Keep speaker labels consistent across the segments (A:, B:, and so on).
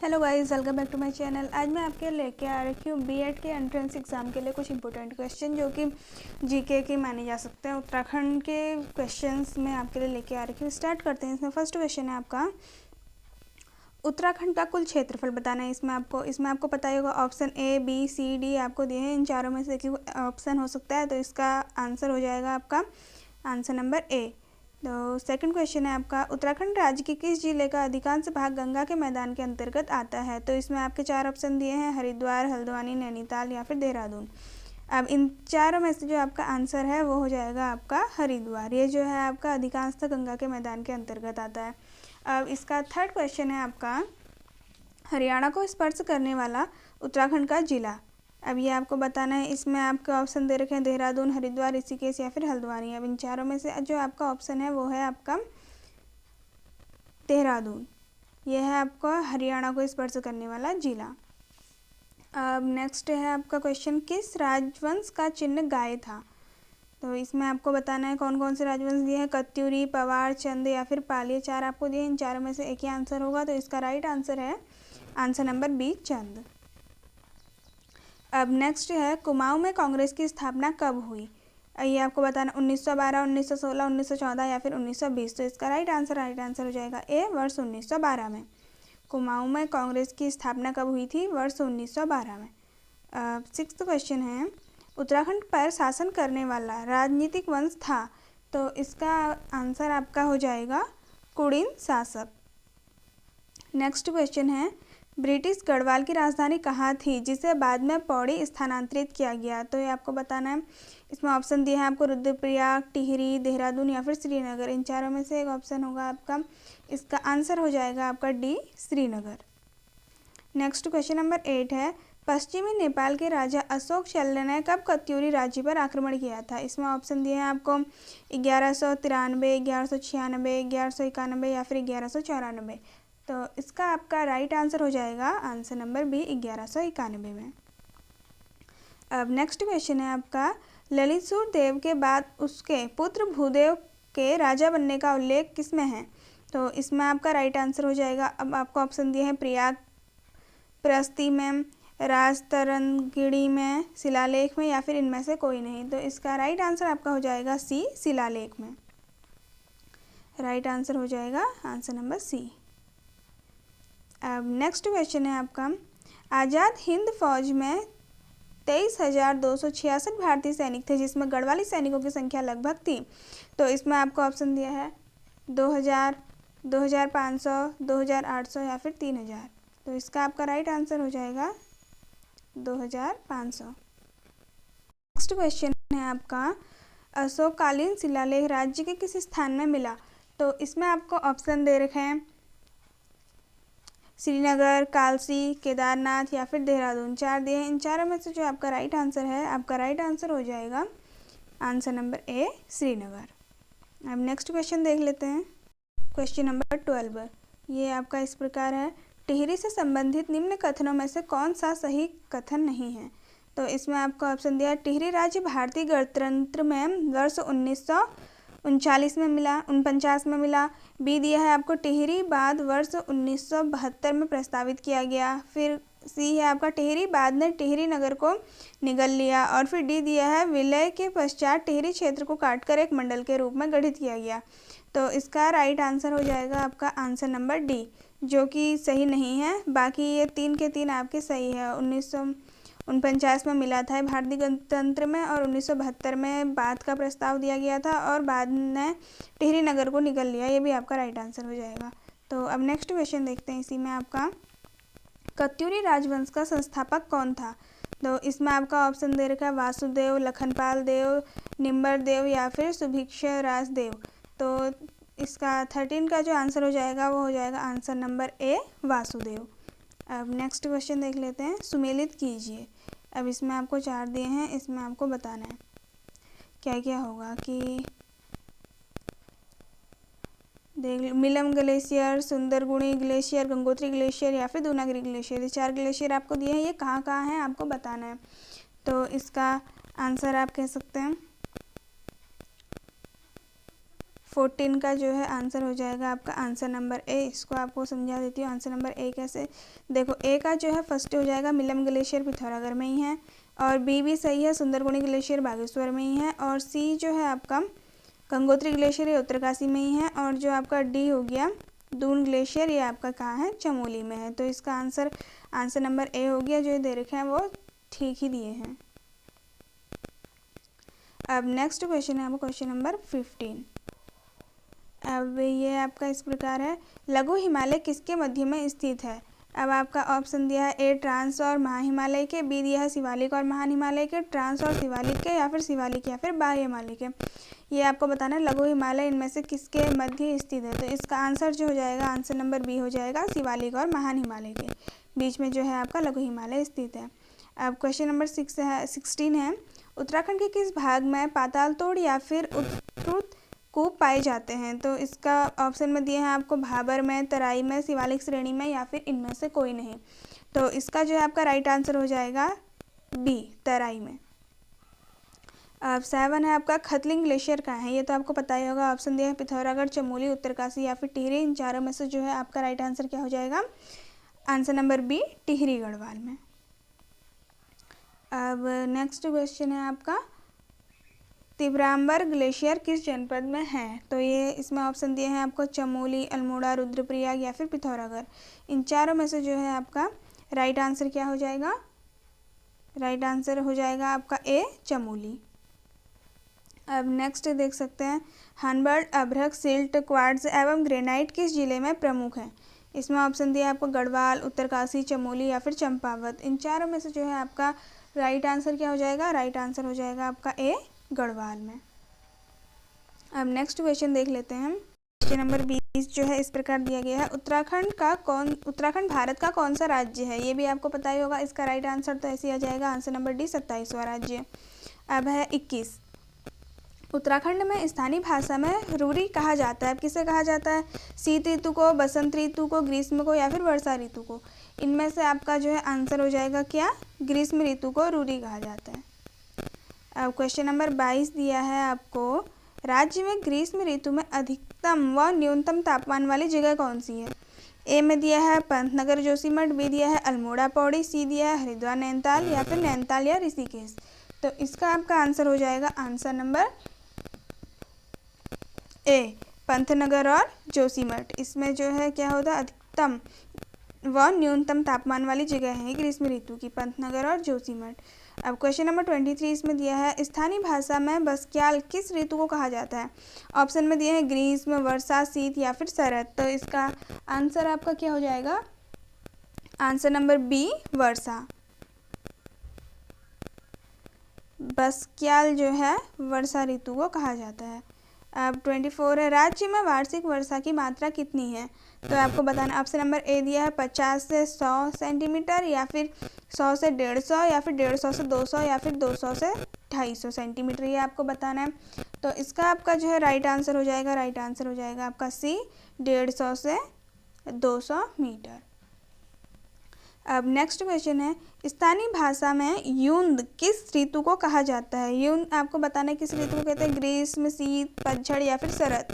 A: Hello guys, welcome back to my channel. आज मैं आपके लेके आ रही हूँ बीएड के एंट्रेंस एग्ज़ाम के लिए कुछ इंपॉर्टेंट क्वेश्चन जो कि जीके के माने जा सकते हैं। उत्तराखंड के क्वेश्चंस मैं आपके लिए लेके आ रही हूँ। स्टार्ट करते हैं। इसमें फर्स्ट क्वेश्चन है आपका, उत्तराखंड का कुल क्षेत्रफल बताना है। इसमें आपको पता ही होगा, option A B C D आपको दिए हैं। इन चारों में से एक ऑप्शन हो सकता है, तो इसका आंसर हो जाएगा आपका आंसर नंबर ए। तो सेकंड क्वेश्चन है आपका, उत्तराखंड राज्य के किस जिले का अधिकांश भाग गंगा के मैदान के अंतर्गत आता है? तो इसमें आपके चार ऑप्शन दिए हैं, हरिद्वार, हल्द्वानी, नैनीताल या फिर देहरादून। अब इन चारों में से जो आपका आंसर है वो हो जाएगा आपका हरिद्वार। ये जो है आपका अधिकांशतः गंगा के मैदान के अंतर्गत आता है। अब इसका थर्ड क्वेश्चन है आपका, हरियाणा को स्पर्श करने वाला उत्तराखंड का जिला। अब ये आपको बताना है। इसमें आपके ऑप्शन दे रखे हैं, देहरादून, हरिद्वार, ऋषिकेश या फिर हल्द्वानी। अब इन चारों में से जो आपका ऑप्शन है वो है आपका देहरादून। यह है आपका हरियाणा को स्पर्श करने वाला जिला। अब नेक्स्ट है आपका क्वेश्चन, किस राजवंश का चिन्ह गाय था? तो इसमें आपको बताना है कौन कौन से राजवंश दिए हैं, कत्यूरी, पवार, चंद या फिर पाल। ये चार आपको दिए। इन चारों में से एक ही आंसर होगा, तो इसका राइट आंसर है आंसर नंबर बी, चंद। अब नेक्स्ट है, कुमाऊं में कांग्रेस की स्थापना कब हुई? ये आपको बताना 1912, 1916, 1914 या फिर 1920। तो इसका राइट आंसर हो जाएगा ए, वर्ष 1912 में। कुमाऊं में कांग्रेस की स्थापना कब हुई थी? वर्ष 1912 में। सिक्स्थ क्वेश्चन है, उत्तराखंड पर शासन करने वाला राजनीतिक वंश था? तो इसका आंसर आपका हो जाएगा कुड़िन शासक। नेक्स्ट क्वेश्चन है, ब्रिटिश गढ़वाल की राजधानी कहाँ थी जिसे बाद में पौड़ी स्थानांतरित किया गया? तो ये आपको बताना है। इसमें ऑप्शन दिए हैं आपको, रुद्रप्रयाग, टिहरी, देहरादून या फिर श्रीनगर। इन चारों में से एक ऑप्शन होगा आपका। इसका आंसर हो जाएगा आपका D, Srinagar. Next question number 8 है, पश्चिमी नेपाल के राजा अशोक चल्ल ने कब कत्यूरी राज्य पर आक्रमण किया था? इसमें ऑप्शन दिए हैं आपको 1193, 1196, 1191 या फिर 1194। तो इसका आपका राइट आंसर हो जाएगा आंसर नंबर बी, 1191 में। अब नेक्स्ट क्वेश्चन है आपका, ललितसुर देव के बाद उसके पुत्र भूदेव के राजा बनने का उल्लेख किसमें है? तो इसमें आपका राइट आंसर हो जाएगा, अब आपको ऑप्शन दिए हैं, प्रयाग प्रस्ती में, राजतरंगिणी में, शिलालेख में या फिर इनमें से कोई नहीं। तो इसका राइट आंसर आपका हो जाएगा सी, शिलालेख में। राइट आंसर हो जाएगा आंसर नंबर सी। अब नेक्स्ट क्वेश्चन है आपका, आज़ाद हिंद फौज में 23,266 भारतीय सैनिक थे जिसमें गढ़वाली सैनिकों की संख्या लगभग थी। तो इसमें आपको ऑप्शन दिया है 2000, 2500, 2800 या फिर 3000। तो इसका आपका राइट आंसर हो जाएगा 2500। नेक्स्ट क्वेश्चन है आपका, अशोककालीन शिलालेख राज्य के किस स्थान में मिला? तो इसमें आपको ऑप्शन दे रखे हैं, श्रीनगर, कालसी, केदारनाथ या फिर देहरादून। चार दिए हैं। इन चारों में से जो आपका राइट आंसर है, आपका राइट आंसर हो जाएगा आंसर नंबर ए, श्रीनगर। अब नेक्स्ट क्वेश्चन देख लेते हैं। क्वेश्चन नंबर 12, ये आपका इस प्रकार है, टिहरी से संबंधित निम्न कथनों में से कौन सा सही कथन नहीं है? तो इसमें आपको ऑप्शन दिया, टिहरी राज्य भारतीय गणतंत्र में वर्ष 1939 में मिला, 49 में मिला। बी दिया है आपको, टिहरी बाद वर्ष 1972 में प्रस्तावित किया गया। फिर सी है आपका, टिहरी बाद ने टिहरी नगर को निगल लिया। और फिर डी दिया है, विलय के पश्चात टिहरी क्षेत्र को काटकर एक मंडल के रूप में गठित किया गया। तो इसका राइट आंसर हो जाएगा आपका आंसर नंबर डी, जो कि सही नहीं है। बाकी ये तीन के तीन आपके सही है। 1949 में मिला था भारतीय गणतंत्र में, और 1972 में बाद का प्रस्ताव दिया गया था, और बाद ने टिहरी नगर को निगल लिया। ये भी आपका राइट आंसर हो जाएगा। तो अब नेक्स्ट क्वेश्चन देखते हैं। इसी में आपका, कत्यूरी राजवंश का संस्थापक कौन था? तो इसमें आपका ऑप्शन दे रखा है, वासुदेव, लखनपाल देव, निम्बर देव या फिर सुभिक्षा राज देव। तो इसका 13 का जो आंसर हो जाएगा वो हो जाएगा आंसर नंबर ए, वासुदेव। अब नेक्स्ट क्वेश्चन देख लेते हैं, सुमेलित कीजिए। अब इसमें आपको चार दिए हैं, इसमें आपको बताना है क्या क्या होगा कि देख, Milam glacier, Sundarguni glacier, Gangotri glacier या फिर दूनागिरी ग्लेशियर। ये चार ग्लेशियर आपको दिए हैं, ये कहाँ कहाँ हैं आपको बताना है। तो इसका आंसर आप कह सकते हैं 14 का जो है आंसर हो जाएगा आपका आंसर नंबर ए। इसको आपको समझा देती हूँ आंसर नंबर ए कैसे। देखो ए का जो है फर्स्ट हो जाएगा मिलम ग्लेशियर पिथौरागढ़ में ही है, और बी भी सही है, सुंदरकोनी ग्लेशियर बागेश्वर में ही है, और सी जो है आपका गंगोत्री ग्लेशियर ये उत्तरकाशी में ही है, और जो आपका डी हो गया दून ग्लेशियर ये आपका कहाँ है, चमोली में है। तो इसका आंसर नंबर ए हो गया। जो ये दे रखे हैं वो ठीक ही दिए हैं। अब नेक्स्ट क्वेश्चन है आपका क्वेश्चन नंबर 15। अब ये आपका इस प्रकार है, लघु हिमालय किसके मध्य में स्थित है। अब आपका ऑप्शन दिया है ए ट्रांस और महा हिमालय के, बी दिया है शिवालिक और महान हिमालय के, ट्रांस और शिवालिक के, या फिर शिवालिक या फिर बाह्य हिमालय के। ये आपको बताना है लघु हिमालय इनमें से किसके मध्य स्थित है। तो इसका आंसर जो हो जाएगा आंसर नंबर बी हो जाएगा, शिवालिक और महान हिमालय के बीच में जो है आपका लघु हिमालय स्थित है। अब क्वेश्चन नंबर 16 है, उत्तराखंड के किस भाग में पातालतोड़ या फिर उत्तुत कूप पाए जाते हैं। तो इसका ऑप्शन में दिए हैं आपको भाबर में, तराई में, शिवालिक श्रेणी में, या फिर इनमें से कोई नहीं। तो इसका जो है आपका राइट आंसर हो जाएगा बी, तराई में। अब 7 है आपका खतलिंग ग्लेशियर कहाँ है। ये तो आपको पता ही होगा। ऑप्शन दिया है पिथौरागढ़, चमोली, उत्तरकाशी या फिर टिहरी। इन चारों में से जो है आपका राइट आंसर क्या हो जाएगा, answer number B, Tehri Garhwal में। अब नेक्स्ट क्वेश्चन है आपका, तिब्राम्बर ग्लेशियर किस जनपद में है। तो ये इसमें ऑप्शन दिए हैं आपको चमोली, अल्मोड़ा, रुद्रप्रयाग या फिर पिथौरागढ़। इन चारों में से जो है आपका राइट आंसर क्या हो जाएगा, राइट आंसर हो जाएगा आपका ए, चमोली। अब नेक्स्ट देख सकते हैं, हनबर्ड, अभ्रक, सिल्ट, क्वार्ट्ज एवं ग्रेनाइट किस जिले में प्रमुख है। इसमें ऑप्शन दिया है आपको गढ़वाल, उत्तरकाशी, चमोली या फिर चंपावत। इन चारों में से जो है आपका राइट आंसर क्या हो जाएगा, राइट आंसर हो जाएगा आपका ए, गढ़वाल में। अब नेक्स्ट क्वेश्चन देख लेते हैं। क्वेश्चन नंबर 20 जो है इस प्रकार दिया गया है, उत्तराखंड भारत का कौन सा राज्य है। ये भी आपको पता ही होगा। इसका राइट आंसर तो ऐसे ही आ जाएगा, आंसर नंबर डी, 27वां राज्य। अब है 21, उत्तराखंड में स्थानीय भाषा में रूरी कहा जाता है। किसे कहा जाता है, शीत ऋतु को, बसंत ऋतु को, ग्रीष्म को या फिर वर्षा ऋतु को। इनमें से आपका जो है आंसर हो जाएगा क्या, ग्रीष्म ऋतु को रूरी कहा जाता है। अब क्वेश्चन नंबर 22 दिया है आपको, राज्य में ग्रीष्म ऋतु में अधिकतम व न्यूनतम तापमान वाली जगह कौन सी है। ए में दिया है पंतनगर जोशीमठ, बी दिया है अल्मोड़ा पौड़ी, सी दिया है हरिद्वार नैनीताल या फिर नैनीताल या ऋषिकेश। तो इसका आपका आंसर हो जाएगा आंसर नंबर ए, पंतनगर और जोशीमठ। इसमें जो है क्या होता है, अधिकतम व न्यूनतम तापमान वाली जगह है ग्रीष्म ऋतु की, पंतनगर और जोशीमठ। अब क्वेश्चन नंबर 23 इसमें दिया है, स्थानीय भाषा में बसक्याल किस ऋतु को कहा जाता है। ऑप्शन में दिए हैं ग्रीष्म, वर्षा, शीत या फिर शरद। तो इसका आंसर आपका क्या हो जाएगा, आंसर नंबर बी, वर्षा। बसक्याल जो है वर्षा ऋतु को कहा जाता है। अब 24 है, राज्य में वार्षिक वर्षा की मात्रा कितनी है। तो आपको बताना, ऑप्शन नंबर ए दिया है 50 से 100 सेंटीमीटर, या फिर 100 से 150, या फिर 150 से 200, या फिर 200 से 250 सेंटीमीटर। ये आपको बताना है। तो इसका आपका जो है राइट आंसर हो जाएगा, राइट आंसर हो जाएगा आपका सी, 150 से 200 मीटर। अब नेक्स्ट क्वेश्चन है, स्थानीय भाषा में यूंद किस ऋतु को कहा जाता है। यूंद आपको बताना है किस ऋतु को कहते हैं, ग्रीष्म, शीत, पतझड़ या फिर शरद।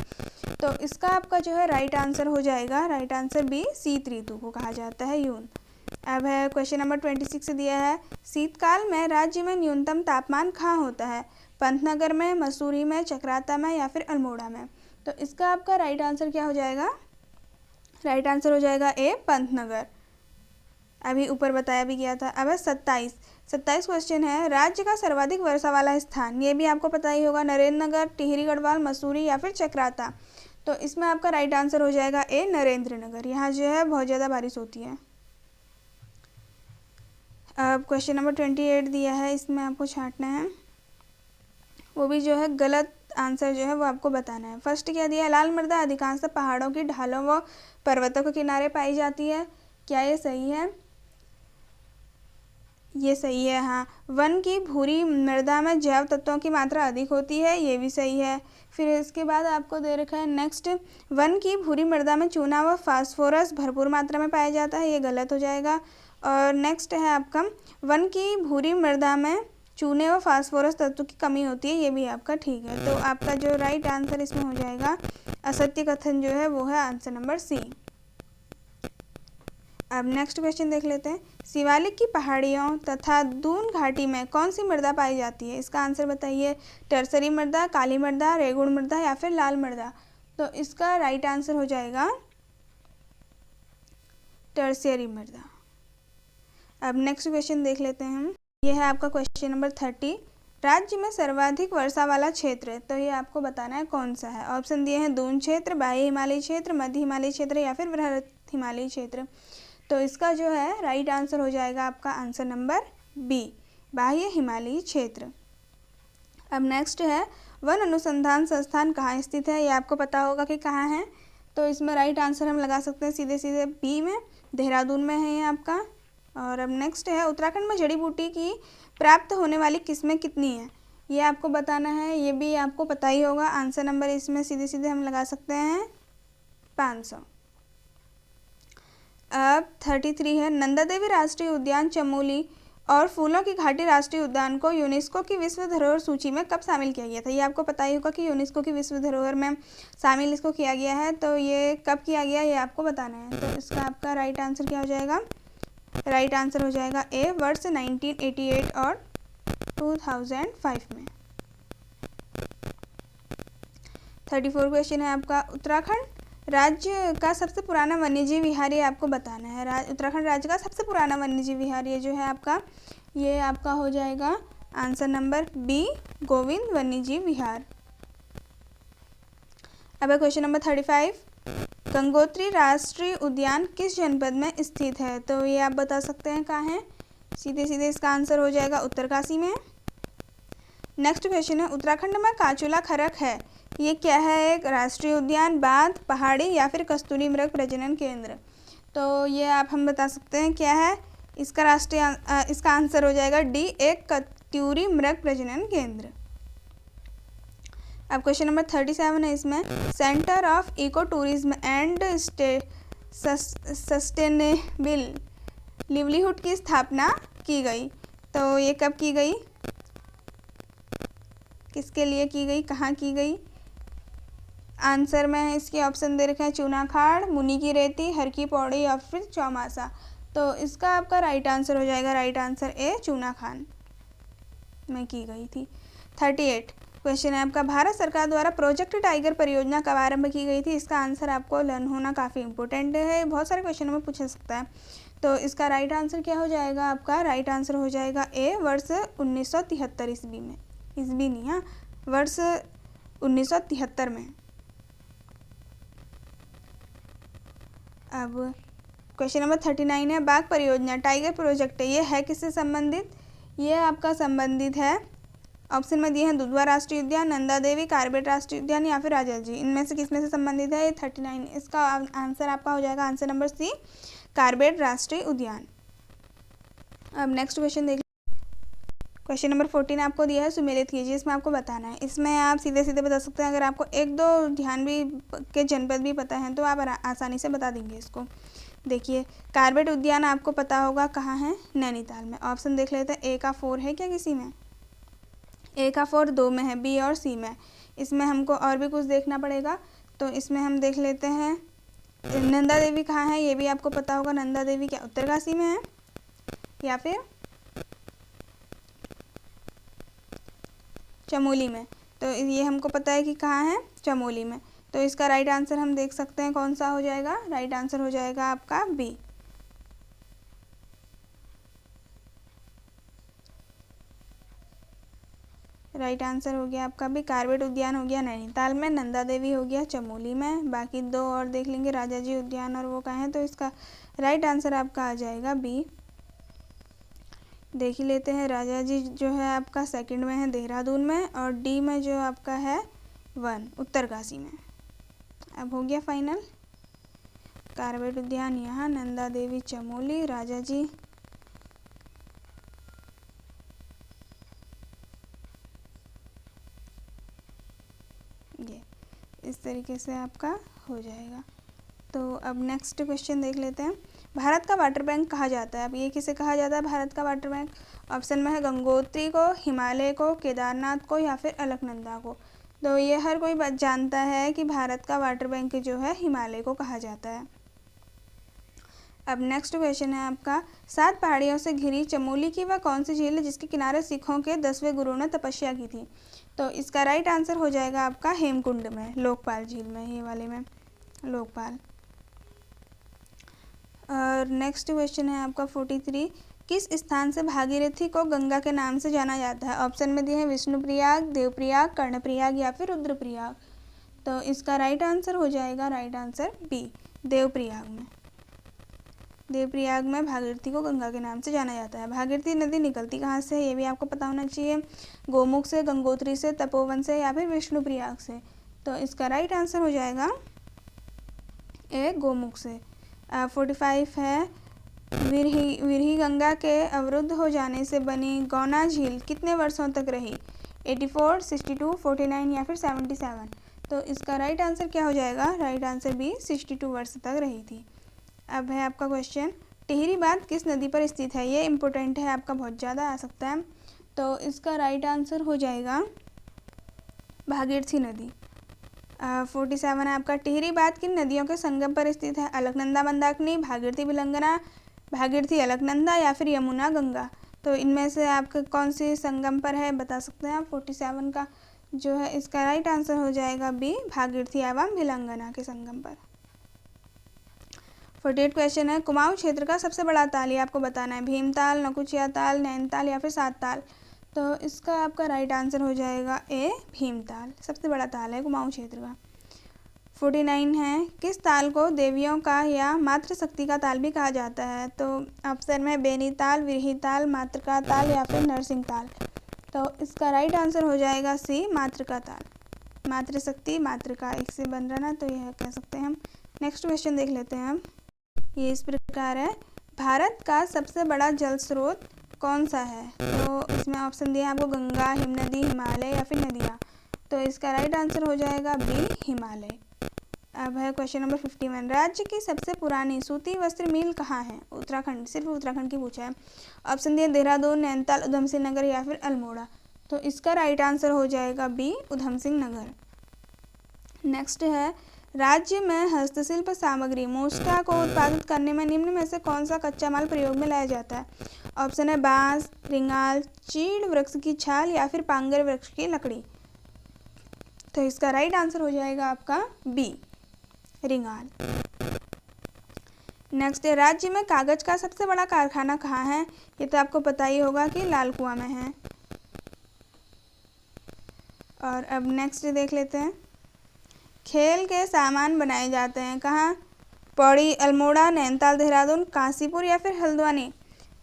A: तो इसका आपका जो है राइट आंसर हो जाएगा, राइट आंसर बी, शीत ऋतु को कहा जाता है यूंद। अब है क्वेश्चन नंबर 26 दिया है, शीतकाल में राज्य में न्यूनतम तापमान कहाँ होता है। पंतनगर में, मसूरी में, चक्राता में या फिर अल्मोड़ा में। तो इसका आपका राइट आंसर क्या हो जाएगा, राइट आंसर हो जाएगा ए, पंतनगर। अभी ऊपर बताया भी गया था। अब है 27 क्वेश्चन है, राज्य का सर्वाधिक वर्षा वाला स्थान। ये भी आपको पता ही होगा, नरेंद्र नगर, टिहरी गढ़वाल, मसूरी या फिर चक्राता। तो इसमें आपका राइट आंसर हो जाएगा ए, नरेंद्र नगर। यहाँ जो है बहुत ज़्यादा बारिश होती है। अब क्वेश्चन नंबर 28 दिया है, इसमें आपको छांटना है, वो भी जो है गलत आंसर जो है वो आपको बताना है। फर्स्ट क्या दिया है, लाल मृदा अधिकांशतः पहाड़ों की ढालों व पर्वतों के किनारे पाई जाती है। क्या ये सही है, ये सही है। हाँ, वन की भूरी मृदा में जैव तत्वों की मात्रा अधिक होती है, ये भी सही है। फिर इसके बाद आपको दे रखा है नेक्स्ट, वन की भूरी मृदा में चूना व फास्फोरस भरपूर मात्रा में पाया जाता है, ये गलत हो जाएगा। और नेक्स्ट है आपका, वन की भूरी मृदा में चूने व फास्फोरस तत्व की कमी होती है, ये भी आपका ठीक है। तो आपका जो राइट आंसर इसमें हो जाएगा असत्य कथन जो है वो है आंसर नंबर सी। अब नेक्स्ट क्वेश्चन देख लेते हैं। शिवालिक की पहाड़ियों तथा दून घाटी में कौन सी मृदा पाई जाती है? इसका आंसर बताइए। टर्सरी मृदा, काली मृदा, रेगुण मृदा या फिर लाल मृदा? तो इसका राइट आंसर हो जाएगा टर्शियरी मृदा। अब नेक्स्ट क्वेश्चन देख लेते हैं हम। यह है आपका क्वेश्चन नंबर 30। राज्य में सर्वाधिक वर्षा वाला क्षेत्र, तो ये आपको बताना है कौन सा है। ऑप्शन दिए हैं दून क्षेत्र, बाह्य हिमालयी क्षेत्र, मध्य हिमालयी क्षेत्र या फिर बृहद हिमालयी क्षेत्र। तो इसका जो है राइट आंसर हो जाएगा आपका आंसर नंबर बी, बाह्य हिमालयी क्षेत्र। अब नेक्स्ट है वन अनुसंधान संस्थान कहाँ स्थित है? ये आपको पता होगा कि कहाँ है। तो इसमें राइट आंसर हम लगा सकते हैं सीधे सीधे बी में, देहरादून में है ये आपका। और अब नेक्स्ट है उत्तराखंड में जड़ी बूटी की प्राप्त होने वाली किस्में कितनी हैं? ये आपको बताना है, ये भी आपको पता ही होगा। आंसर नंबर इसमें सीधे सीधे हम लगा सकते हैं 500। अब 33 है नंदा देवी राष्ट्रीय उद्यान चमोली और फूलों की घाटी राष्ट्रीय उद्यान को यूनेस्को की विश्व धरोहर सूची में कब शामिल किया गया था? ये आपको पता ही होगा कि यूनेस्को की विश्व धरोहर में शामिल इसको किया गया है। तो ये कब किया गया ये आपको बताना है। तो इसका आपका राइट आंसर क्या हो जाएगा? राइट आंसर हो जाएगा ए, वर्ष 1988 और 2005 में। 34 क्वेश्चन है आपका। उत्तराखंड राज्य का सबसे पुराना वन्यजीव विहार, ये आपको बताना है। उत्तराखंड राज्य का सबसे पुराना वन्यजीव विहार ये जो है आपका, ये आपका हो जाएगा आंसर नंबर बी, गोविंद वन्यजीव विहार। अब क्वेश्चन नंबर 35। गंगोत्री राष्ट्रीय उद्यान किस जनपद में स्थित है? तो ये आप बता सकते हैं कहाँ है। सीधे सीधे इसका आंसर हो जाएगा उत्तरकाशी में। नेक्स्ट क्वेश्चन है उत्तराखंड में काचुला खरक है, ये क्या है? एक राष्ट्रीय उद्यान, बांध, पहाड़ी या फिर कस्तूरी मृग प्रजनन केंद्र? तो ये आप हम बता सकते हैं क्या है इसका इसका आंसर हो जाएगा डी, एक कस्तूरी मृग प्रजनन केंद्र। अब क्वेश्चन नंबर 37 है इसमें। Centre of eco tourism and sustainable livelihood की स्थापना की गई, तो ये कब की गई, किसके लिए की गई, कहाँ की गई? आंसर में इसके ऑप्शन दे रखे हैं चूनाखाड़, मुनि की रेती, हर की पौड़ी या फिर चौमासा। तो इसका आपका राइट आंसर हो जाएगा राइट आंसर ए, चूनाखाड़ में की गई थी। 38 क्वेश्चन है आपका। भारत सरकार द्वारा प्रोजेक्ट टाइगर परियोजना कब आरंभ की गई थी? इसका आंसर आपको लर्न होना काफ़ी इंपॉर्टेंट है, बहुत सारे क्वेश्चनों में पूछा सकता है। तो इसका राइट आंसर क्या हो जाएगा? आपका राइट आंसर हो जाएगा ए, वर्ष 1973 ईस्वी में। ईस्वी नहीं, हाँ, वर्ष 1973 में। अब क्वेश्चन नंबर 39 है। बाघ परियोजना टाइगर प्रोजेक्ट ये है किससे संबंधित? ये आपका संबंधित है, ऑप्शन में दिए हैं दुधवा राष्ट्रीय उद्यान, नंदा देवी, कार्बेट राष्ट्रीय उद्यान या फिर राजा जी। इनमें से किस में से संबंधित है? ये 39, इसका आंसर आपका हो जाएगा आंसर नंबर सी, कार्बेट राष्ट्रीय उद्यान। अब नेक्स्ट क्वेश्चन देख। क्वेश्चन नंबर 14 आपको दिया है सुमेलित कीजिए, इसमें आपको बताना है। इसमें आप सीधे सीधे बता सकते हैं, अगर आपको एक दो ध्यान भी के जनपद भी पता है तो आप आसानी से बता देंगे इसको। देखिए कार्बेट उद्यान आपको पता होगा कहाँ है, नैनीताल में। ऑप्शन देख लेते हैं, ए का 4 है क्या किसी में? ए का 4 2 में है, बी और सी में। इसमें हमको और भी कुछ देखना पड़ेगा, तो इसमें हम देख लेते हैं नंदा देवी कहाँ है, ये भी आपको पता होगा। नंदा देवी क्या उत्तरकाशी में है या फिर चमोली में? तो ये हमको पता है कि कहाँ है, चमोली में। तो इसका राइट आंसर हम देख सकते हैं कौन सा हो जाएगा। राइट आंसर हो जाएगा आपका बी। राइट आंसर हो गया आपका भी। कार्बेट उद्यान हो गया नैनीताल में, नंदा देवी हो गया चमोली में, बाकी दो और देख लेंगे राजा जी उद्यान और वो कहाँ है। तो इसका राइट आंसर आपका आ जाएगा बी। देख ही लेते हैं, राजा जी जो है आपका सेकंड में है देहरादून में, और डी में जो आपका है 1 उत्तरकाशी में। अब हो गया फाइनल। कार्बेट उद्यान यहाँ, नंदा देवी चमोली, राजा जी ये इस तरीके से आपका हो जाएगा। तो अब नेक्स्ट क्वेश्चन देख लेते हैं। भारत का वाटर बैंक कहा जाता है? अब ये किसे कहा जाता है भारत का वाटर बैंक? ऑप्शन में है गंगोत्री को, हिमालय को, केदारनाथ को या फिर अलकनंदा को। तो ये हर कोई जानता है कि भारत का वाटर बैंक जो है हिमालय को कहा जाता है। अब नेक्स्ट क्वेश्चन है आपका, 7 पहाड़ियों से घिरी चमोली की वह कौन सी झील है जिसके किनारे सिखों के 10वें गुरु ने तपस्या की थी? तो इसका राइट आंसर हो जाएगा आपका हेमकुंड में, लोकपाल झील में, ये वाले में लोकपाल। और नेक्स्ट क्वेश्चन है आपका 43, किस स्थान से भागीरथी को गंगा के नाम से जाना जाता है? ऑप्शन में दिए हैं विष्णुप्रयाग, देवप्रयाग, कर्णप्रयाग या फिर रुद्रप्रयाग। तो इसका राइट आंसर हो जाएगा राइट आंसर बी, देवप्रयाग में। देवप्रयाग में भागीरथी को गंगा के नाम से जाना जाता है। भागीरथी नदी निकलती कहाँ से है ये भी आपको पता होना चाहिए, गोमुख से, गंगोत्री से, तपोवन से या फिर विष्णुप्रयाग से। तो इसका राइट आंसर हो जाएगा ए, गोमुख से। 45 है, विरही गंगा के अवरुद्ध हो जाने से बनी गौना झील कितने वर्षों तक रही? 84, 62, 49 या फिर 77। तो इसका राइट आंसर क्या हो जाएगा? राइट आंसर बी, 62 वर्ष तक रही थी। अब है आपका क्वेश्चन, टिहरी बांध किस नदी पर स्थित है? ये इम्पोर्टेंट है, आपका बहुत ज़्यादा आ सकता है। तो इसका राइट आंसर हो जाएगा भागीरथी नदी। 47 है आपका, टिहरी बांध किन नदियों के संगम पर स्थित है? अलकनंदा मंदाकिनी, भागीरथी विलंगना, भागीरथी अलकनंदा या फिर यमुना गंगा। तो इनमें से आपका कौन सी संगम पर है बता सकते हैं आप? 47 का जो है इसका राइट आंसर हो जाएगा बी, भागीरथी एवं विलंगना के संगम पर। 48 क्वेश्चन है, कुमाऊं क्षेत्र का सबसे बड़ा ताल, ये आपको बताना है, भीमताल, नकुचिया ताल, नैनीताल या फिर सात ताल। तो इसका आपका राइट आंसर हो जाएगा ए, भीमताल सबसे बड़ा ताल है कुमाऊं क्षेत्र का। 49 है, किस ताल को देवियों का या मातृशक्ति का ताल भी कहा जाता है? तो ऑप्शन में बेनीताल, विरहीताल, मातृका ताल या फिर नरसिंह ताल। तो इसका राइट आंसर हो जाएगा सी, मातृका ताल। मातृशक्ति मातृका एक से बन रहा ना, तो यह कह सकते हैं हम। नेक्स्ट क्वेश्चन देख लेते हैं हम, ये इस प्रकार है, भारत का सबसे बड़ा जल स्रोत कौन सा है? तो इसमें ऑप्शन दिए हैं आपको गंगा, हिमनदी, हिमालय या फिर नदियाँ। तो इसका राइट आंसर हो जाएगा बी, हिमालय। अब है क्वेश्चन नंबर 51, राज्य की सबसे पुरानी सूती वस्त्र मिल कहाँ है? उत्तराखंड, सिर्फ उत्तराखंड की पूछा है। ऑप्शन दिए देहरादून, नैनीताल, उधम सिंह नगर या फिर अल्मोड़ा। तो इसका राइट आंसर हो जाएगा बी, उधम सिंह नगर। नेक्स्ट है, राज्य में हस्तशिल्प सामग्री मोस्टा को उत्पादित करने में निम्न में से कौन सा कच्चा माल प्रयोग में लाया जाता है? ऑप्शन है बांस, रिंगाल, चीड़ वृक्ष की छाल या फिर पांगर वृक्ष की लकड़ी। तो इसका राइट आंसर हो जाएगा आपका बी, रिंगाल। नेक्स्ट है, राज्य में कागज का सबसे बड़ा कारखाना कहाँ है? ये तो आपको पता ही होगा कि लाल कुआं में है। और अब नेक्स्ट देख लेते हैं, खेल के सामान बनाए जाते हैं कहाँ? पौड़ी, अल्मोड़ा, नैनीताल, देहरादून, काशीपुर या फिर हल्द्वानी।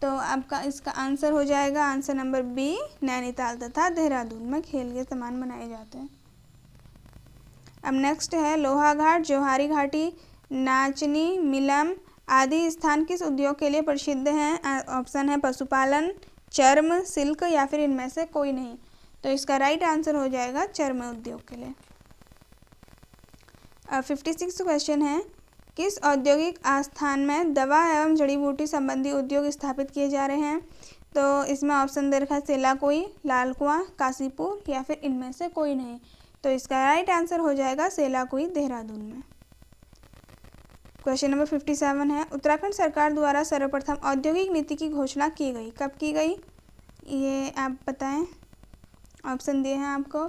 A: तो आपका इसका आंसर हो जाएगा आंसर नंबर बी, नैनीताल तथा देहरादून में खेल के सामान बनाए जाते हैं। अब नेक्स्ट है, लोहाघाट, जौहरी घाटी, नाचनी, मिलम आदि स्थान किस उद्योग के लिए प्रसिद्ध हैं? ऑप्शन है पशुपालन, चर्म, सिल्क या फिर इनमें से कोई नहीं। तो इसका राइट आंसर हो जाएगा चर्म उद्योग के लिए। अब 56 क्वेश्चन है, किस औद्योगिक आस्थान में दवा एवं जड़ी बूटी संबंधी उद्योग स्थापित किए जा रहे हैं? तो इसमें ऑप्शन दे रखा है सेलाकुई, लाल कुआं, काशीपुर या फिर इनमें से कोई नहीं। तो इसका राइट आंसर हो जाएगा सेलाकुई, देहरादून में। क्वेश्चन नंबर 57 है, उत्तराखंड सरकार द्वारा सर्वप्रथम औद्योगिक नीति की घोषणा की गई, कब की गई? ये आप बताएं, ऑप्शन दिए हैं आपको।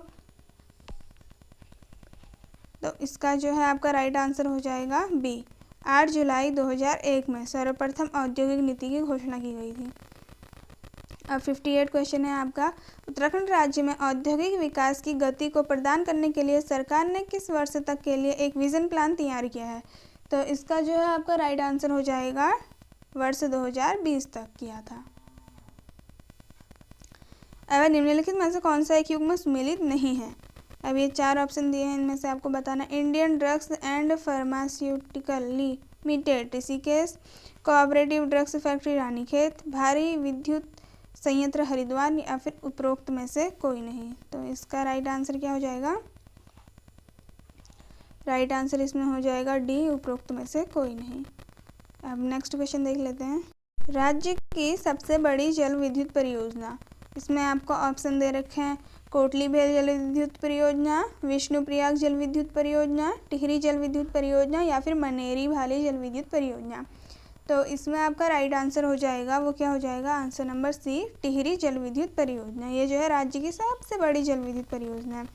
A: तो इसका जो है आपका राइट आंसर हो जाएगा बी, 8 जुलाई 2001 में सर्वप्रथम औद्योगिक नीति की घोषणा की गई थी। अब 58 क्वेश्चन है आपका, उत्तराखंड राज्य में औद्योगिक विकास की गति को प्रदान करने के लिए सरकार ने किस वर्ष तक के लिए एक विजन प्लान तैयार किया है? तो इसका जो है आपका राइट आंसर हो जाएगा वर्ष 2020 तक किया था। अब निम्नलिखित में से कौन सा एक युग्म सुमेलित नहीं है? अब ये 4 ऑप्शन दिए हैं, इनमें से आपको बताना, Indian drugs and pharmaceutical limited Rishikesh, cooperative drugs factory Ranikhet, भारी विद्युत संयंत्र हरिद्वार या फिर उपरोक्त में से कोई नहीं। तो इसका राइट आंसर क्या हो जाएगा? राइट आंसर इसमें हो जाएगा डी, उपरोक्त में से कोई नहीं। अब नेक्स्ट क्वेश्चन देख लेते हैं। राज्य की सबसे बड़ी जल विद्युत परियोजना, इसमें आपको ऑप्शन दे रखे हैं कोटली भेल जल विद्युत परियोजना, विष्णुप्रयाग जल विद्युत परियोजना, टिहरी जल विद्युत परियोजना या फिर मनेरी भाली जल विद्युत परियोजना। तो इसमें आपका राइट आंसर हो जाएगा, वो क्या हो जाएगा, आंसर नंबर सी, टिहरी जल विद्युत परियोजना। ये जो है राज्य की सबसे बड़ी जल विद्युत परियोजना है।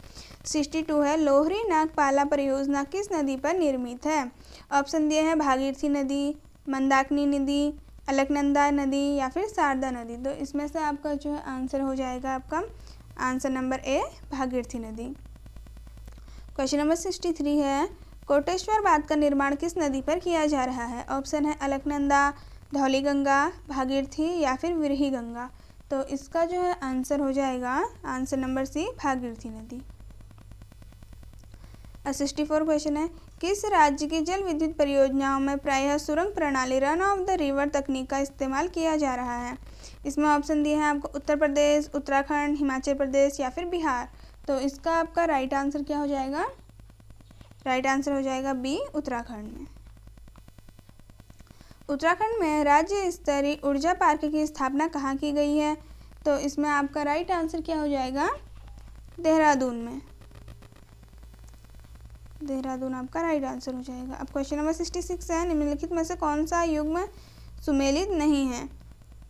A: 62 है, लोहरी नागपाला परियोजना किस नदी पर निर्मित है? ऑप्शन दिए हैं भागीरथी नदी, मंदाकिनी नदी, अलकनंदा नदी या फिर शारदा नदी। तो इसमें से आपका जो है आंसर हो जाएगा आपका आंसर नंबर ए, भागीरथी नदी। क्वेश्चन नंबर 63 है, कोटेश्वर बांध का निर्माण किस नदी पर किया जा रहा है? ऑप्शन है अलकनंदा, धौलीगंगा, भागीरथी या फिर विरही गंगा। तो इसका जो है आंसर हो जाएगा आंसर नंबर सी, भागीरथी नदी। 64 क्वेश्चन है, किस राज्य की जल विद्युत परियोजनाओं में प्रायः सुरंग प्रणाली रन ऑफ द रिवर तकनीक का इस्तेमाल किया जा रहा है? इसमें ऑप्शन दिए हैं आपको उत्तर प्रदेश, उत्तराखंड, हिमाचल प्रदेश या फिर बिहार। तो इसका आपका राइट आंसर क्या हो जाएगा? राइट आंसर हो जाएगा बी, उत्तराखंड में। उत्तराखंड में राज्य स्तरीय ऊर्जा पार्क की स्थापना कहाँ की गई है? तो इसमें आपका राइट आंसर क्या हो जाएगा? देहरादून में। देहरादून आपका राइट आंसर हो जाएगा। अब क्वेश्चन नंबर 66 है, निम्नलिखित में से कौन सा युग्म सुमेलित नहीं है?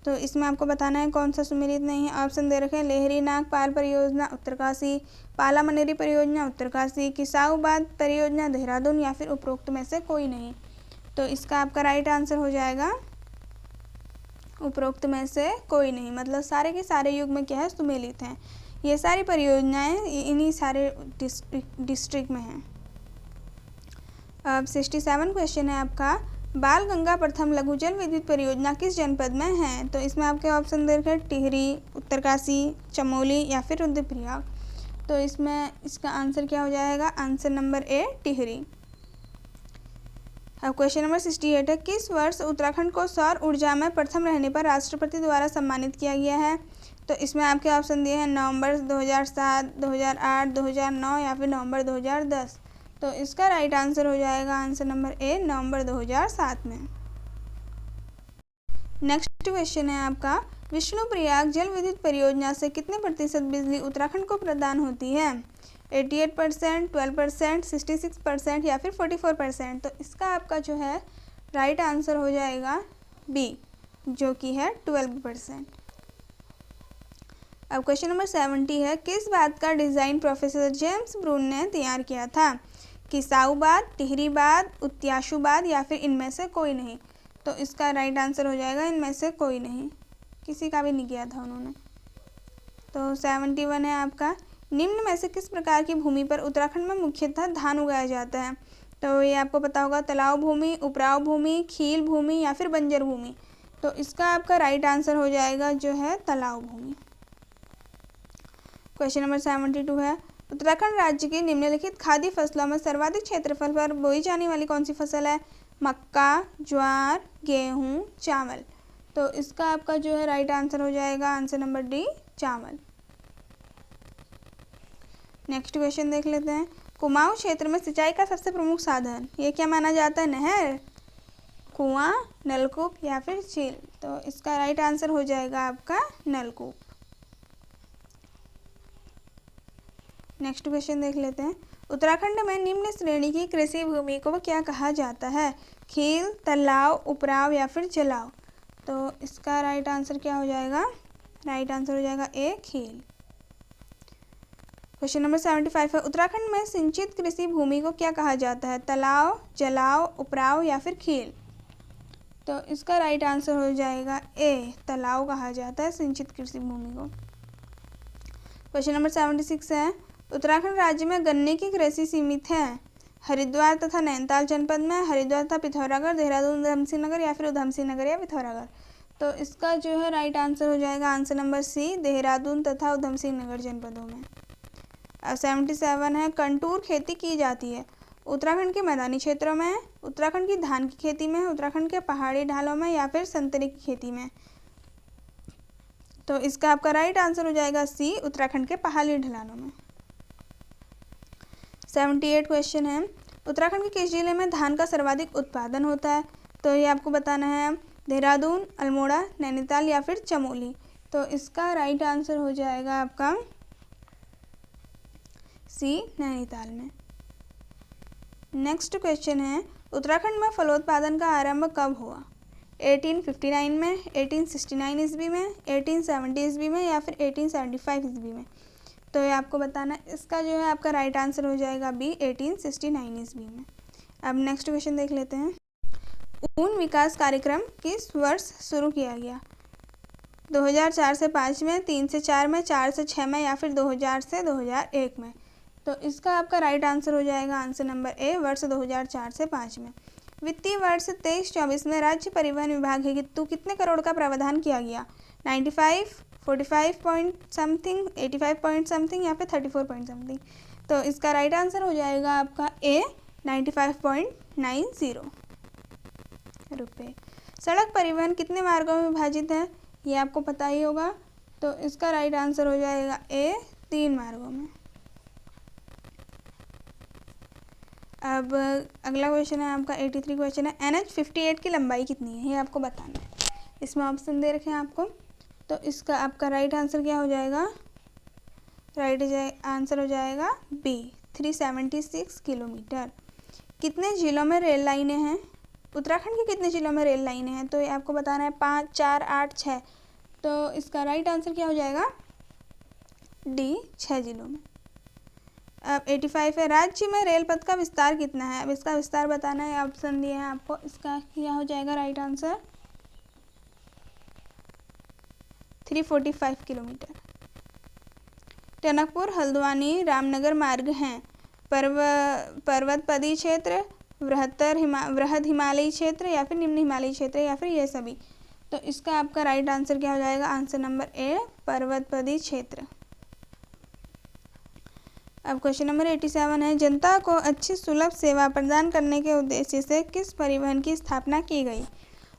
A: तो इसमें आपको बताना है कौन सा सुमेलित नहीं है। ऑप्शन दे रखे हैं लेहरी नागपाल परियोजना उत्तरकाशी, पाला मनेरी परियोजना उत्तरकाशी, किसाऊ बांध परियोजना देहरादून या फिर उपरोक्त में से कोई नहीं। तो इसका आपका राइट आंसर हो जाएगा उपरोक्त में से कोई नहीं, मतलब सारे के सारे युग्म क्या है, सुमेलित हैं। ये सारी परियोजनाएं इन्हीं सारे डिस्ट्रिक्ट में हैं। अब 67 क्वेश्चन है आपका, बाल गंगा प्रथम लघु जल विद्युत परियोजना किस जनपद में है? तो इसमें आपके ऑप्शन दे रखे टिहरी, उत्तरकाशी, चमोली या फिर रुद्रप्रयाग। तो इसमें इसका आंसर क्या हो जाएगा? Answer number A, Tehri. अब क्वेश्चन नंबर 68 है, किस वर्ष उत्तराखंड को सौर ऊर्जा में प्रथम रहने पर राष्ट्रपति द्वारा सम्मानित किया गया है? तो इसमें आपके ऑप्शन दिए हैं नवंबर 2007, 2008, 2009 या फिर नवंबर 2010। तो इसका राइट आंसर हो जाएगा आंसर नंबर ए, नवंबर 2007 में। नेक्स्ट क्वेश्चन है आपका, विष्णुप्रयाग जल विद्युत परियोजना से कितने प्रतिशत बिजली उत्तराखंड को प्रदान होती है? 88%, 12%, 66% या फिर 44%। तो इसका आपका जो है राइट आंसर हो जाएगा बी, जो कि है 12%। अब क्वेश्चन नंबर 70 है, किस बात का डिज़ाइन प्रोफेसर जेम्स ब्रून ने तैयार किया था? किसाऊ बांध, टिहरी बांध, उत्याशु बांध या फिर इनमें से कोई नहीं। तो इसका राइट आंसर हो जाएगा इनमें से कोई नहीं, किसी का भी नहीं किया था उन्होंने। तो 71 है आपका, निम्न में से किस प्रकार की भूमि पर उत्तराखंड में मुख्यतः धान उगाया जाता है? तो ये आपको पता होगा, तालाब भूमि, उपराव भूमि, खील भूमि या फिर बंजर भूमि। तो इसका आपका राइट आंसर हो जाएगा जो है तालाब भूमि। क्वेश्चन नंबर 72 है, उत्तराखंड राज्य की निम्नलिखित खाद्य फसलों में सर्वाधिक क्षेत्रफल पर बोई जाने वाली कौन सी फसल है? मक्का, ज्वार, गेहूँ, चावल। तो इसका आपका जो है राइट आंसर हो जाएगा आंसर नंबर डी, चावल। नेक्स्ट क्वेश्चन देख लेते हैं, कुमाऊं क्षेत्र में सिंचाई का सबसे प्रमुख साधन ये क्या माना जाता है? नहर, कुआं, नलकूप या फिर झील। तो इसका राइट आंसर हो जाएगा आपका नलकूप। नेक्स्ट क्वेश्चन देख लेते हैं, उत्तराखंड में निम्न श्रेणी की कृषि भूमि को क्या कहा जाता है? खील, तालाब, उपराव या फिर जलाव। तो इसका राइट आंसर क्या हो जाएगा? राइट आंसर हो जाएगा ए, खील। क्वेश्चन नंबर 75 है, उत्तराखंड में सिंचित कृषि भूमि को क्या कहा जाता है? तालाब, जलाव, उपराव या फिर खील। तो इसका राइट आंसर हो जाएगा ए, तालाब कहा जाता है सिंचित कृषि भूमि को। क्वेश्चन नंबर 76 है, उत्तराखंड राज्य में गन्ने की कृषि सीमित है। हरिद्वार तथा नैनीताल जनपद में, हरिद्वार तथा पिथौरागढ़, देहरादून, उधमसिंह नगर या फिर उधमसिंह नगर या पिथौरागढ़। तो इसका जो है राइट आंसर हो जाएगा आंसर नंबर सी, देहरादून तथा उधमसिंह नगर जनपदों में। अब 77 है, कंटूर खेती की जाती है उत्तराखंड के मैदानी क्षेत्रों में, उत्तराखंड की धान की खेती में, उत्तराखंड के पहाड़ी ढालों में या फिर संतरे की खेती में। तो इसका आपका राइट आंसर हो जाएगा सी, उत्तराखंड के पहाड़ी ढलानों में। 78 क्वेश्चन है, उत्तराखंड के किस जिले में धान का सर्वाधिक उत्पादन होता है? तो ये आपको बताना है देहरादून, अल्मोड़ा, नैनीताल या फिर चमोली। तो इसका राइट आंसर हो जाएगा आपका सी, नैनीताल में। नेक्स्ट क्वेश्चन है उत्तराखंड में फलोत्पादन का आरंभ कब हुआ? 1859 में, 1869 ईस्वी में, 1870 ईस्वी में या फिर 1875 ईस्वी में। तो ये आपको बताना, इसका जो है आपका राइट आंसर हो जाएगा बी, 1869 ईस्वी में। अब नेक्स्ट क्वेश्चन देख लेते हैं। ऊन विकास कार्यक्रम किस वर्ष शुरू किया गया? 2004 से 5 में, 3 से 4 में, 4 से 6 में या फिर 2000 से 2001 में। तो इसका आपका राइट आंसर हो जाएगा आंसर नंबर ए, वर्ष 2004 से 5 में। वित्तीय वर्ष 23-24 में राज्य परिवहन विभाग हेतु कितने करोड़ का प्रावधान किया गया? 95, 45 पॉइंट समथिंग, 85 पॉइंट समथिंग या फिर 34 पॉइंट समथिंग। तो इसका राइट आंसर हो जाएगा आपका ए, 95.90 रुपये। सड़क परिवहन कितने मार्गों में विभाजित है? ये आपको पता ही होगा। तो इसका राइट आंसर हो जाएगा ए, 3 मार्गों में। अब अगला क्वेश्चन है आपका 83 क्वेश्चन है NH 58 की लंबाई कितनी है? ये आपको बताना है। इसमें ऑप्शन दे रखे हैं आपको। तो इसका आपका राइट आंसर क्या हो जाएगा? राइट आंसर हो जाएगा बी, 376 किलोमीटर। कितने जिलों में रेल लाइनें हैं? उत्तराखंड के कितने जिलों में रेल लाइनें हैं? तो ये आपको बताना है 5, 4, 8, 6। तो इसका राइट आंसर क्या हो जाएगा? डी, 6 जिलों में। अब 85 है राज्य में रेल पथ का विस्तार कितना है? अब इसका विस्तार बताना है, ऑप्शन दिए हैं आपको। इसका क्या हो जाएगा right answer? 345 kilometre. Tanakpur Haldwani Ramnagar मार्ग हैं पर्वतपदी क्षेत्र, वृहद हिमालयी क्षेत्र या फिर निम्न हिमालयी क्षेत्र या फिर ये सभी। तो इसका आपका राइट आंसर क्या हो जाएगा? आंसर नंबर ए, पर्वतपदी क्षेत्र। अब क्वेश्चन नंबर 87 है जनता को अच्छी सुलभ सेवा प्रदान करने के उद्देश्य से किस परिवहन की स्थापना की गई?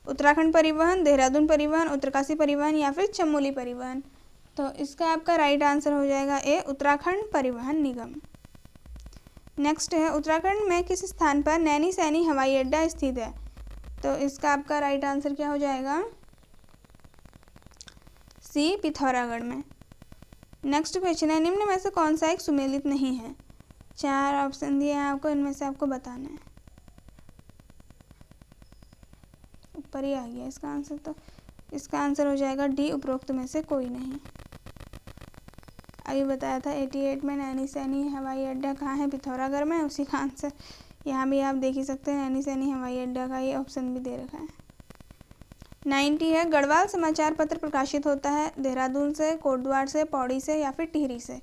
A: उत्तराखंड परिवहन, देहरादून परिवहन, उत्तरकाशी परिवहन या फिर चमोली परिवहन। तो इसका आपका राइट आंसर हो जाएगा ए, उत्तराखंड परिवहन निगम। नेक्स्ट है उत्तराखंड में किस स्थान पर नैनी सैनी हवाई अड्डा स्थित है? तो इसका आपका राइट आंसर क्या हो जाएगा? सी, पिथौरागढ़ में। नेक्स्ट क्वेश्चन है निम्न में से कौन सा एक सुमेलित नहीं है? 4 ऑप्शन दिए हैं आपको, इनमें से आपको बताना है। ऊपर ही आ गया इसका आंसर। तो इसका आंसर हो जाएगा डी, उपरोक्त में से कोई नहीं। अभी बताया था 88 में नैनी सैनी हवाई अड्डा कहाँ है? पिथौरागढ़ में। उसी का आंसर यहाँ भी आप देख ही सकते हैं, नैनी सैनी हवाई अड्डा का ये ऑप्शन भी दे रखा है। 90 है गढ़वाल समाचार पत्र प्रकाशित होता है देहरादून से, कोटद्वार से, पौड़ी से या फिर टिहरी से।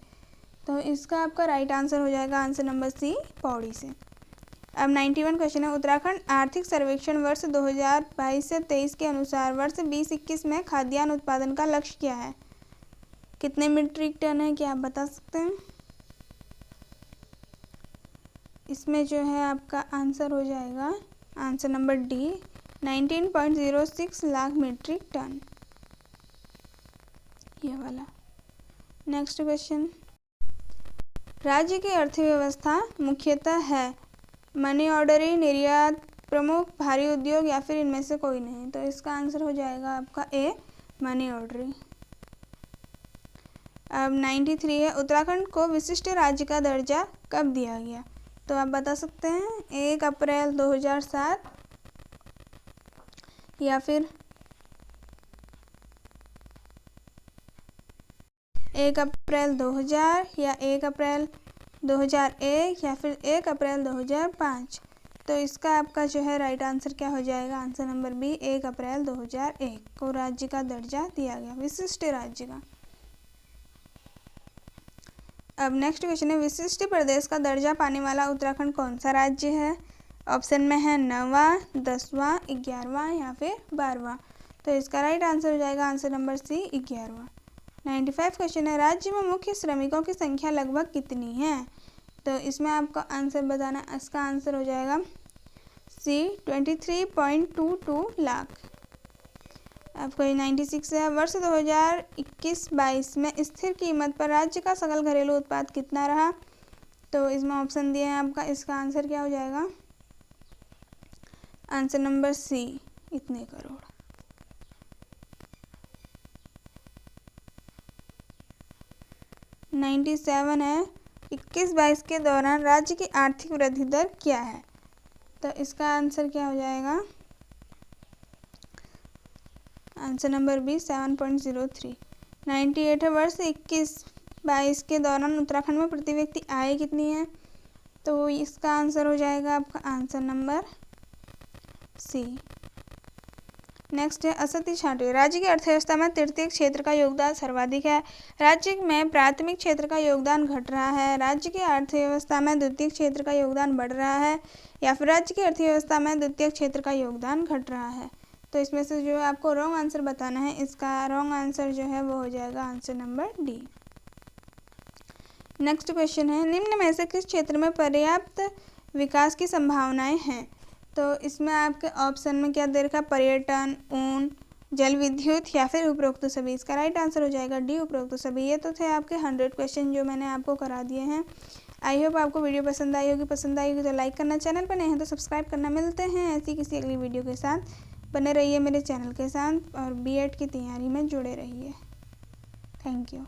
A: तो इसका आपका राइट आंसर हो जाएगा आंसर नंबर सी, पौड़ी से। अब 91 क्वेश्चन है उत्तराखंड आर्थिक सर्वेक्षण वर्ष 2022 से 23 के अनुसार वर्ष 2021 में खाद्यान्न उत्पादन का लक्ष्य क्या है? कितने मीट्रिक टन है, क्या आप बता सकते हैं? इसमें जो है आपका आंसर हो जाएगा answer number D, 19.06 lakh metric ton, ये वाला। नेक्स्ट क्वेश्चन, राज्य की अर्थव्यवस्था मुख्यतः है मनी ऑर्डरी, निर्यात, प्रमुख भारी उद्योग या फिर इनमें से कोई नहीं। तो इसका आंसर हो जाएगा आपका ए, मनी ऑर्डरी। अब 93 है उत्तराखंड को विशिष्ट राज्य का दर्जा कब दिया गया? तो आप बता सकते हैं 1 अप्रैल 2007 या फिर 1 अप्रैल 2000 या 1 अप्रैल 2001 या फिर 1 अप्रैल 2005। तो इसका आपका जो है राइट आंसर क्या हो जाएगा? आंसर नंबर बी, 1 अप्रैल 2001 को राज्य का दर्जा दिया गया, विशिष्ट राज्य का। अब नेक्स्ट क्वेश्चन है विशिष्ट प्रदेश का दर्जा पाने वाला उत्तराखंड कौन सा राज्य है? ऑप्शन में है 9वां, 10वां, 11वां या फिर 12वां। तो इसका राइट आंसर हो जाएगा आंसर नंबर सी, 11वां। 95 क्वेश्चन है राज्य में मुख्य श्रमिकों की संख्या लगभग कितनी है? तो इसमें आपको आंसर बताना, इसका आंसर हो जाएगा सी, 23.22 लाख। अब कोई 96 है वर्ष 2021-22 में स्थिर कीमत पर राज्य का सकल घरेलू उत्पाद कितना रहा? तो इसमें ऑप्शन दिए हैं आपका, इसका आंसर क्या हो जाएगा? आंसर नंबर सी, इतने करोड़। 97 है, 21-22 के दौरान राज्य की आर्थिक वृद्धि दर क्या है? तो इसका आंसर क्या हो जाएगा? Answer number B 7.03। 98 है, वर्ष 21-22 के दौरान उत्तराखंड में प्रति व्यक्ति आय कितनी है? तो इसका आंसर हो जाएगा आपका आंसर नंबर सी। नेक्स्ट है असत्य छांटे। राज्य की अर्थव्यवस्था में तृतीय क्षेत्र का योगदान सर्वाधिक है। राज्य में प्राथमिक क्षेत्र का योगदान घट रहा है। राज्य की अर्थव्यवस्था में द्वितीय क्षेत्र का योगदान बढ़ रहा है, या फिर राज्य की अर्थव्यवस्था में द्वितीय क्षेत्र का योगदान घट रहा है। तो इसमें से जो है आपको रॉन्ग आंसर बताना है। इसका रॉन्ग आंसर जो है वो हो जाएगा answer number D. Next question है, निम्न में से किस क्षेत्र में पर्याप्त विकास की संभावनाएं हैं? तो इसमें आपके ऑप्शन में क्या दे रखा है? पर्यटन, ऊन, जल विद्युत या फिर उपरोक्त सभी। इसका राइट आंसर हो जाएगा डी, उपरोक्त सभी। ये तो थे आपके 100 क्वेश्चन जो मैंने आपको करा दिए हैं। आई होप आपको वीडियो पसंद आई होगी। पसंद आई होगी तो लाइक करना, चैनल पर नए हैं तो सब्सक्राइब करना। मिलते हैं ऐसी किसी अगली वीडियो के साथ। बने रहिए मेरे चैनल के साथ और बीएड की तैयारी में जुड़े रहिए। Thank you.